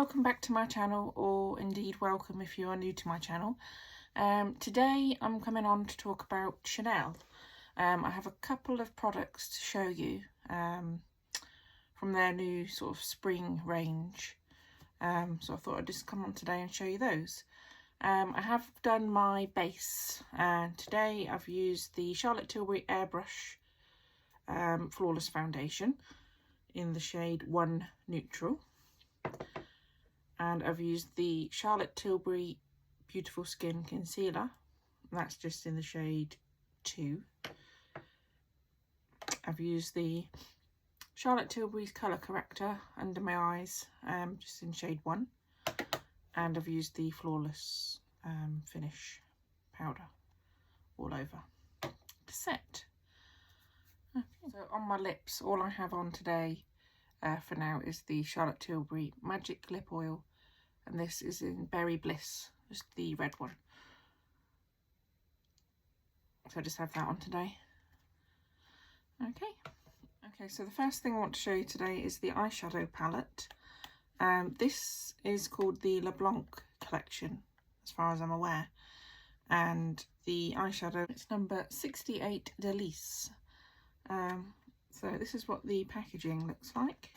welcome back to my channel, or indeed welcome if you are new to my channel. Today I'm coming on to talk about Chanel. I have a couple of products to show you from their new sort of spring range, so I thought I'd just come on today and show you those. I have done my base, and today I've used the Charlotte Tilbury Airbrush Flawless Foundation in the shade 1 Neutral, and I've used the Charlotte Tilbury Beautiful Skin Concealer, that's just in the shade 2. I've used the Charlotte Tilbury's Colour Corrector under my eyes, just in shade 1, and I've used the Flawless Finish powder all over to set. Okay. So on my lips, all I have on today for now is the Charlotte Tilbury Magic Lip Oil, and this is in Berry Bliss, just the red one. So I just have that on today. Okay, so the first thing I want to show you today is the eyeshadow palette. This is called the LeBlanc collection, as far as I'm aware, and the eyeshadow, it's number 68 Delices. So this is what the packaging looks like.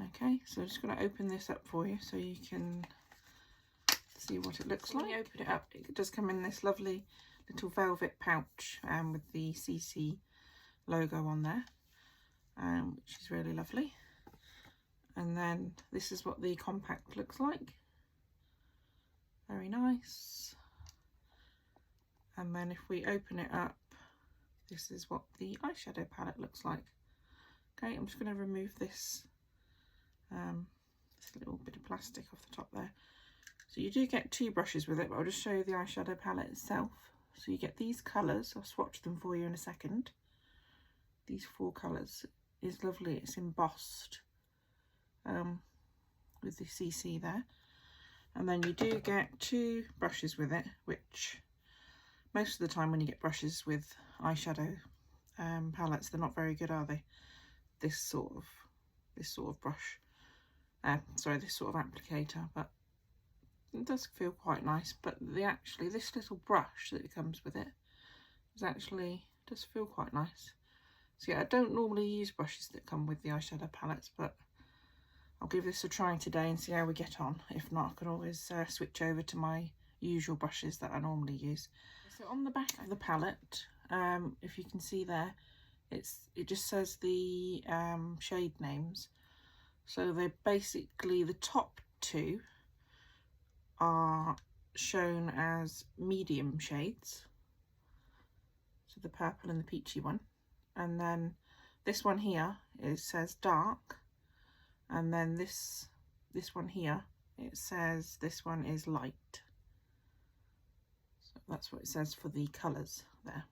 Okay, so I'm just going to open this up for you so you can see what it looks like. When you open it up, it does come in this lovely little velvet pouch with the CC logo on there, which is really lovely. And then this is what the compact looks like. Very nice. And then if we open it up, this is what the eyeshadow palette looks like. Okay, I'm just going to remove this little bit of plastic off the top there. So you do get 2 brushes with it, but I'll just show you the eyeshadow palette itself. So you get these colours. I'll swatch them for you in a second. These 4 colours is lovely. It's embossed with the CC there. And then you do get 2 brushes with it, which most of the time when you get brushes with eyeshadow palettes, they're not very good, are they? This sort of brush, this sort of applicator, but it does feel quite nice. But this little brush that comes with it does feel quite nice. So yeah, I don't normally use brushes that come with the eyeshadow palettes, but I'll give this a try today and see how we get on. If not, I can always switch over to my usual brushes that I normally use. So on the back of the palette, if you can see there, it just says the shade names. So they're basically, the top 2 are shown as medium shades, so the purple and the peachy one, and then this one here says dark, and then this one here, it says this one is light. So that's what it says for the colours there.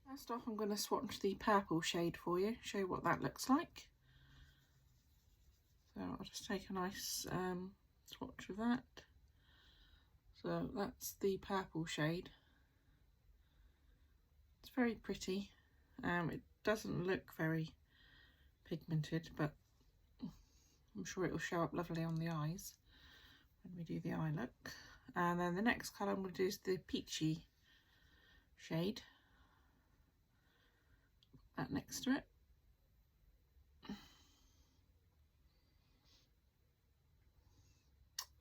First off, I'm going to swatch the purple shade for you, show you what that looks like. So I'll just take a nice swatch of that. So that's the purple shade. It's very pretty. It doesn't look very pigmented, but I'm sure it will show up lovely on the eyes when we do the eye look. And then the next colour I'm going to do is the peachy shade. Put that next to it.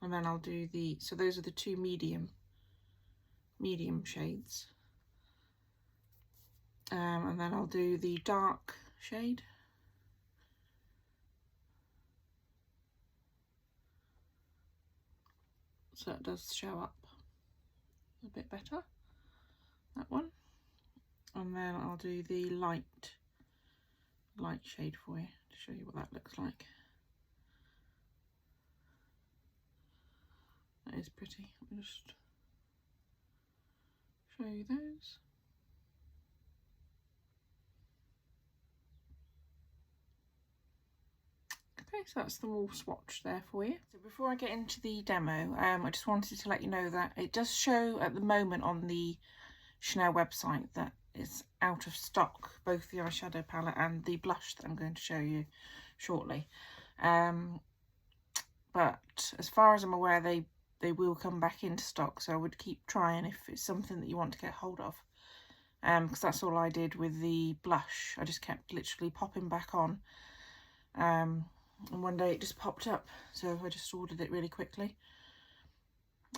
And then I'll do so those are the 2 medium shades. And then I'll do the dark shade. So it does show up a bit better, that one. And then I'll do the light shade for you to show you what that looks like. That is pretty. I'll just show you those. Okay, so that's them all swatched there for you. So before I get into the demo, I just wanted to let you know that it does show at the moment on the Chanel website that it's out of stock, both the eyeshadow palette and the blush that I'm going to show you shortly. but as far as I'm aware, they will come back into stock, so I would keep trying if it's something that you want to get hold of. Because that's all I did with the blush. I just kept literally popping back on. And one day it just popped up, so I just ordered it really quickly.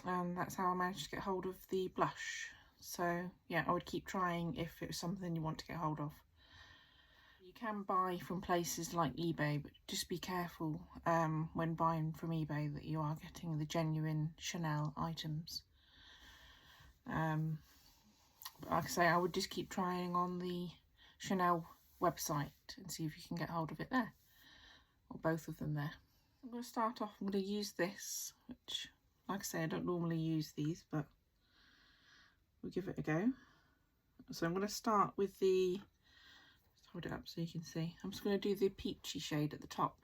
And that's how I managed to get hold of the blush. So yeah, I would keep trying if it was something you want to get hold of. You can buy from places like eBay, but just be careful when buying from eBay that you are getting the genuine Chanel items. But like I say, I would just keep trying on the Chanel website and see if you can get hold of it there, or both of them there. I'm going to start off, I'm going to use this, which, like I say, I don't normally use these, but we'll give it a go. So I'm going to start with the, let's hold it up so you can see. I'm just going to do the peachy shade at the top.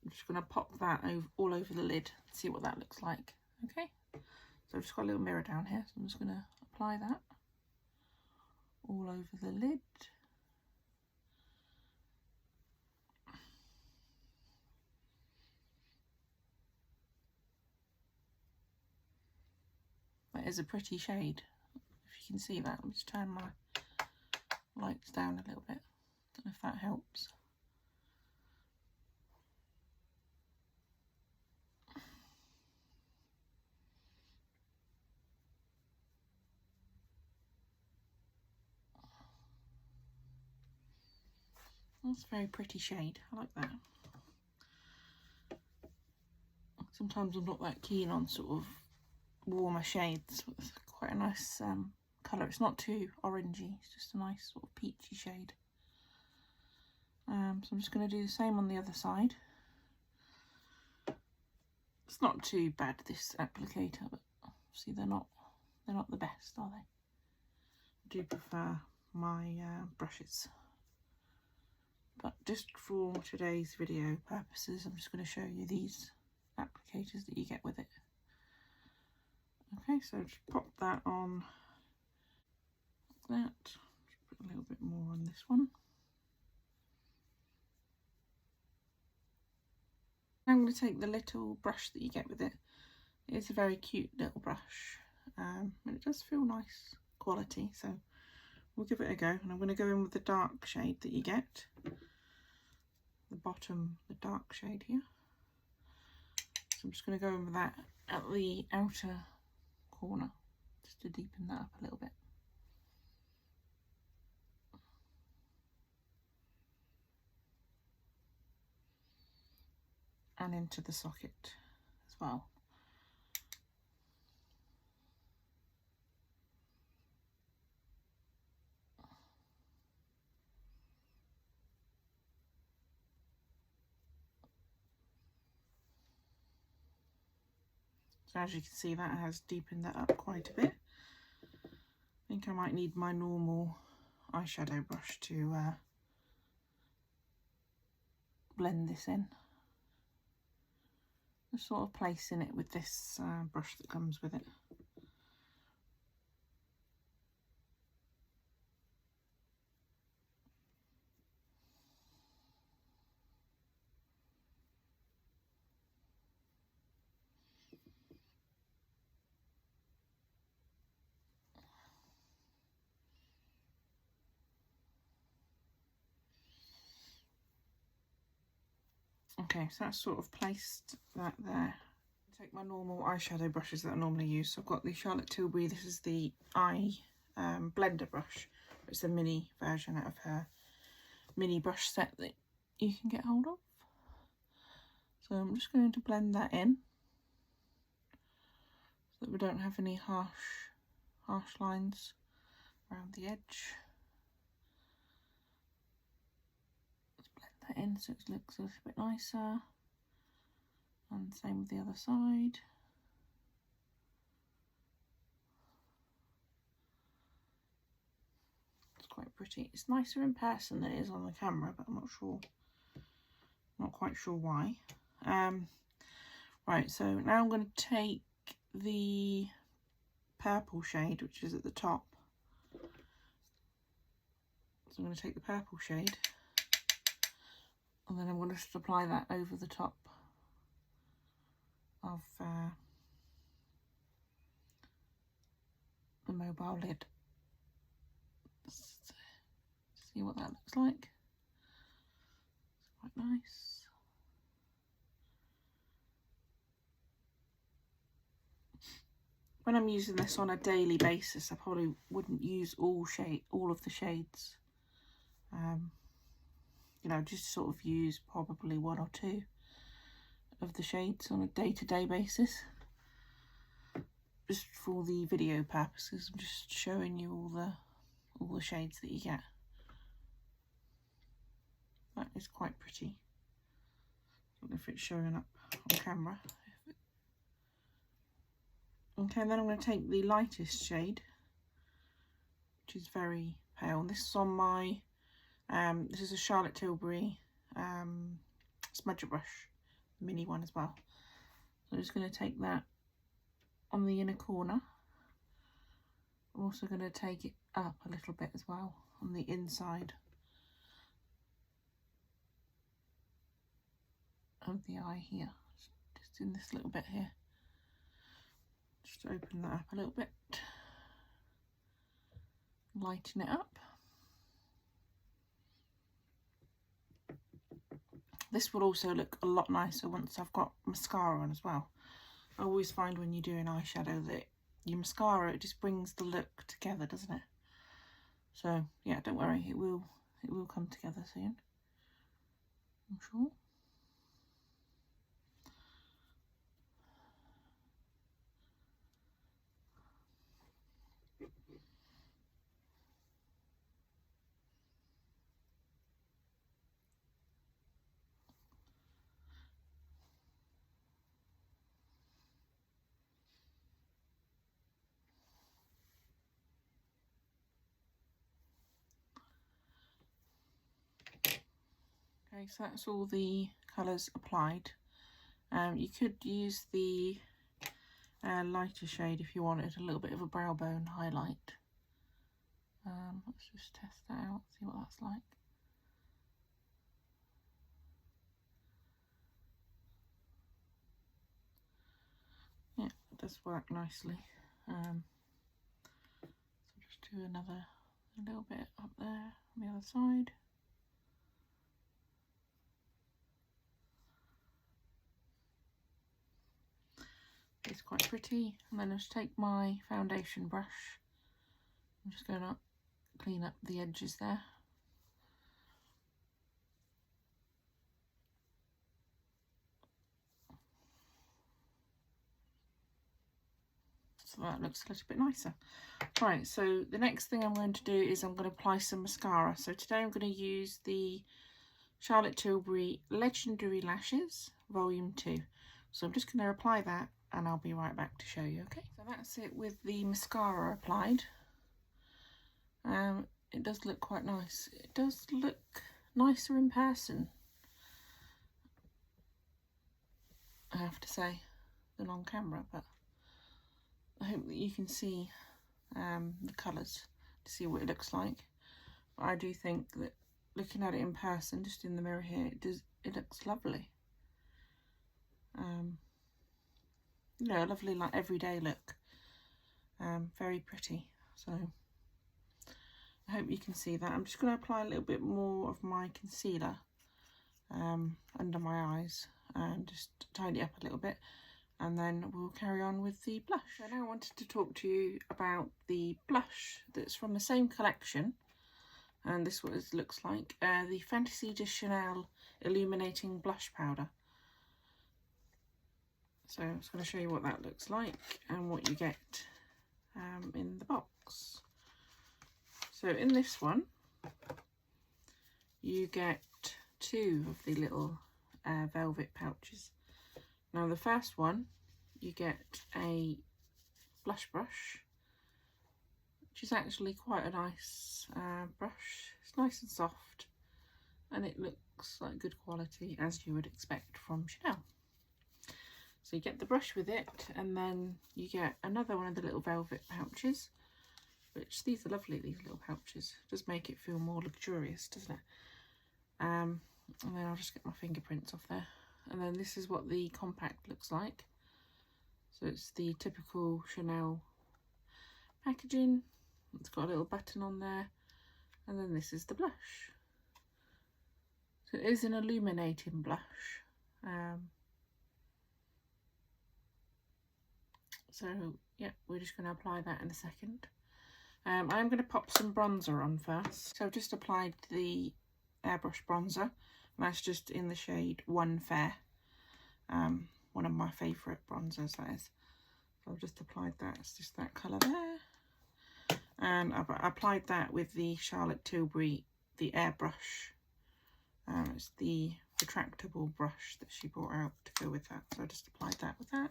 I'm just going to pop that all over the lid, see what that looks like. Okay, so I've just got a little mirror down here, so I'm just going to apply that all over the lid. That is a pretty shade, if you can see that. Let me just turn my lights down a little bit. Don't know if that helps. That's a very pretty shade. I like that. Sometimes I'm not that keen on sort of warmer shades. It's quite a nice colour. It's not too orangey. It's just a nice sort of peachy shade. So I'm just going to do the same on the other side. It's not too bad, this applicator, but see, they're not the best, are they? I do prefer my brushes. But just for today's video purposes, I'm just going to show you these applicators that you get with it. Okay, so just pop that on like that. Just put a little bit more on this one. I'm going to take the little brush that you get with it. It's a very cute little brush, and it does feel nice quality, so we'll give it a go. And I'm going to go in with the dark shade that you get. The bottom, the dark shade here. So I'm just going to go in with that at the outer corner, just to deepen that up a little bit. And into the socket as well. So as you can see, that has deepened that up quite a bit. I think I might need my normal eyeshadow brush to blend this in. Just sort of placing it with this brush that comes with it. Okay, so that's sort of placed that there. Take my normal eyeshadow brushes that I normally use. So I've got the Charlotte Tilbury. This is the eye blender brush. It's a mini version out of her mini brush set that you can get hold of. So I'm just going to blend that in so that we don't have any harsh lines around the edge. Let's blend that in so it looks a little bit nicer. And same with the other side. It's quite pretty. It's nicer in person than it is on the camera, but I'm not quite sure why. Right, so now I'm going to take the purple shade, which is at the top. So I'm going to take the purple shade, and then I'm going to just apply that over the top of the mobile lid. Let's see what that looks like. It's quite nice. When I'm using this on a daily basis, I probably wouldn't use all of the shades. You know, just sort of use probably one or two of the shades on a day-to-day basis. Just for the video purposes, I'm just showing you all the shades that you get. That is quite pretty. I don't know if it's showing up on camera. Okay, then I'm going to take the lightest shade, which is very pale. This is on my, this is a Charlotte Tilbury smudger brush, mini one as well. So I'm just going to take that on the inner corner. I'm also going to take it up a little bit as well on the inside of the eye here, just in this little bit here. Just open that up a little bit, lighten it up. This will also look a lot nicer once I've got mascara on as well. I always find when you do an eyeshadow that your mascara, it just brings the look together, doesn't it? So yeah, don't worry, it will come together soon, I'm sure. Okay, so that's all the colours applied. You could use the lighter shade if you wanted a little bit of a brow bone highlight. Let's just test that out, see what that's like. Yeah, it does work nicely. So just do a little bit up there on the other side. It's quite pretty. And then I'll just take my foundation brush. I'm just going to clean up the edges there. So that looks a little bit nicer. Right, so the next thing I'm going to do is I'm going to apply some mascara. So today I'm going to use the Charlotte Tilbury Legendary Lashes Volume 2. So I'm just going to apply that and I'll be right back to show you, okay? So that's it with the mascara applied. It does look quite nice. It does look nicer in person, I have to say, than on camera, but I hope that you can see the colours to see what it looks like. But I do think that looking at it in person, just in the mirror here, it looks lovely. You know, a lovely like everyday look. Very pretty. So I hope you can see that. I'm just going to apply a little bit more of my concealer under my eyes and just tidy it up a little bit, and then we'll carry on with the blush. So now I wanted to talk to you about the blush that's from the same collection, and this is what it looks like, the Fantasie de Chanel Illuminating Blush Powder. So I'm just going to show you what that looks like and what you get in the box. So in this one, you get two of the little velvet pouches. Now the first one, you get a blush brush, which is actually quite a nice brush. It's nice and soft, and it looks like good quality, as you would expect from Chanel. So you get the brush with it, and then you get another one of the little velvet pouches, which these are lovely, these little pouches. Just make it feel more luxurious, doesn't it? And then I'll just get my fingerprints off there. And then this is what the compact looks like. So it's the typical Chanel packaging. It's got a little button on there, and then this is the blush. So it is an illuminating blush. So yeah, we're just going to apply that in a second. I'm going to pop some bronzer on first. So I've just applied the airbrush bronzer, and that's just in the shade One Fair. One of my favourite bronzers, that is. So I've just applied that. It's just that colour there. And I've applied that with the Charlotte Tilbury, the airbrush. It's the retractable brush that she brought out to go with that. So I just applied that with that.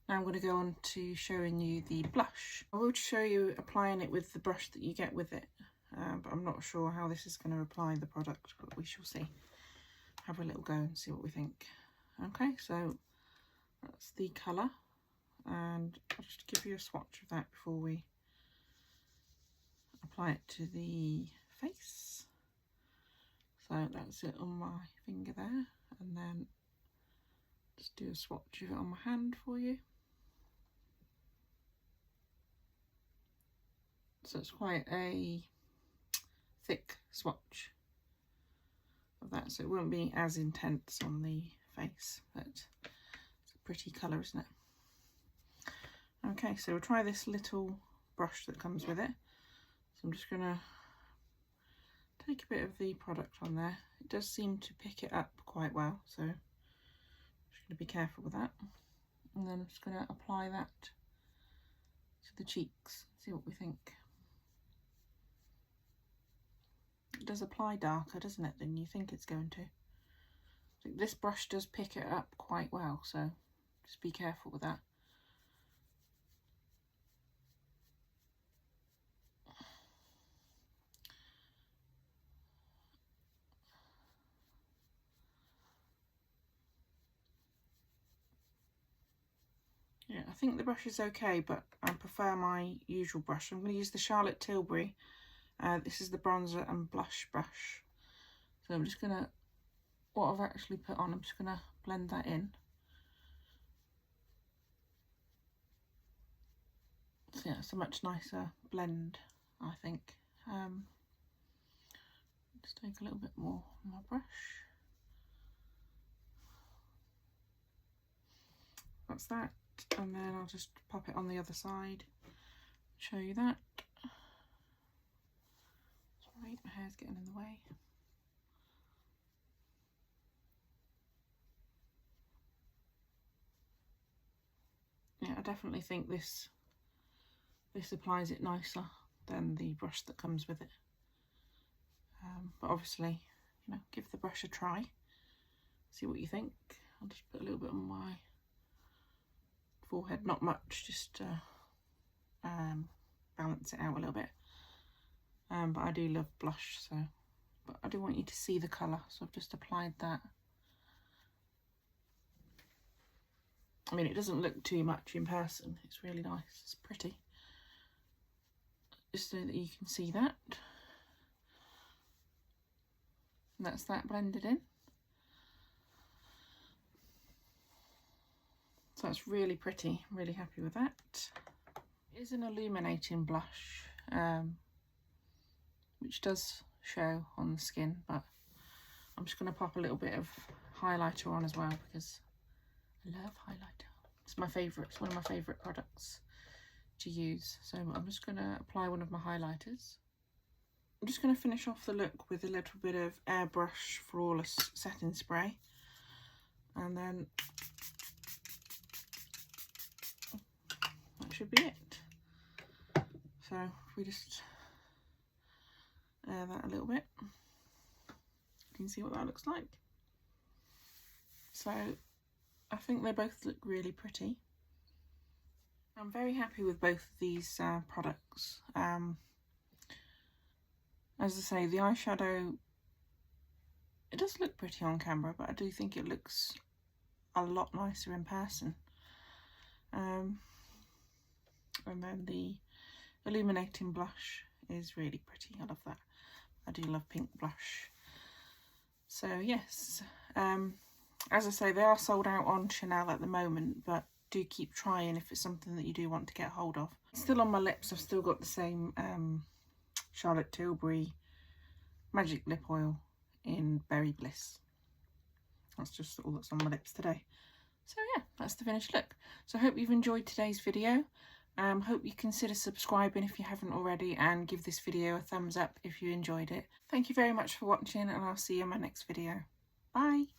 Now I'm going to go on to showing you the blush. I will show you applying it with the brush that you get with it, but I'm not sure how this is going to apply the product, but we shall see. Have a little go and see what we think. Okay, so that's the colour, and I'll just give you a swatch of that before we apply it to the face. So that's it on my finger there, and then just do a swatch of it on my hand for you. So it's quite a thick swatch of that, so it won't be as intense on the face, but it's a pretty colour, isn't it? Okay, so we'll try this little brush that comes with it. So I'm just going to take a bit of the product on there. It does seem to pick it up quite well, so I'm just going to be careful with that. And then I'm just going to apply that to the cheeks, see what we think. It does apply darker, doesn't it, than you think it's going to. I think this brush does pick it up quite well, so just be careful with that. Yeah, I think the brush is okay, but I prefer my usual brush. I'm going to use the Charlotte Tilbury. This is the bronzer and blush brush. So I'm just going to, what I've actually put on, I'm just going to blend that in. So yeah, it's a much nicer blend, I think. Just take a little bit more on my brush. That's that. And then I'll just pop it on the other side, show you that. Sorry, my hair's getting in the way. Yeah, I definitely think this applies it nicer than the brush that comes with it. But obviously, you know, give the brush a try, see what you think. I'll just put a little bit on my forehead, not much, just to balance it out a little bit. But I do love blush, so, but I do want you to see the colour, so I've just applied that. I mean, it doesn't look too much in person, it's really nice, it's pretty. Just so that you can see that. And that's that blended in. So that's really pretty, I'm really happy with that. It is an illuminating blush, which does show on the skin, but I'm just going to pop a little bit of highlighter on as well, because I love highlighter. It's my favourite, it's one of my favourite products to use. So I'm just going to apply one of my highlighters. I'm just going to finish off the look with a little bit of Airbrush Flawless setting spray, and then that should be it. So if we just air that a little bit, you can see what that looks like. So I think they both look really pretty. I'm very happy with both of these products. As I say, the eyeshadow, it does look pretty on camera, but I do think it looks a lot nicer in person. And then the illuminating blush is really pretty. I love that. I do love pink blush. So yes, as I say, they are sold out on Chanel at the moment, but do keep trying if it's something that you do want to get hold of. Still on my lips, I've still got the same Charlotte Tilbury Magic Lip Oil in Berry Bliss. That's just all that's on my lips today. So yeah, that's the finished look. So I hope you've enjoyed today's video. Hope you consider subscribing if you haven't already, and give this video a thumbs up if you enjoyed it. Thank you very much for watching, and I'll see you in my next video. Bye!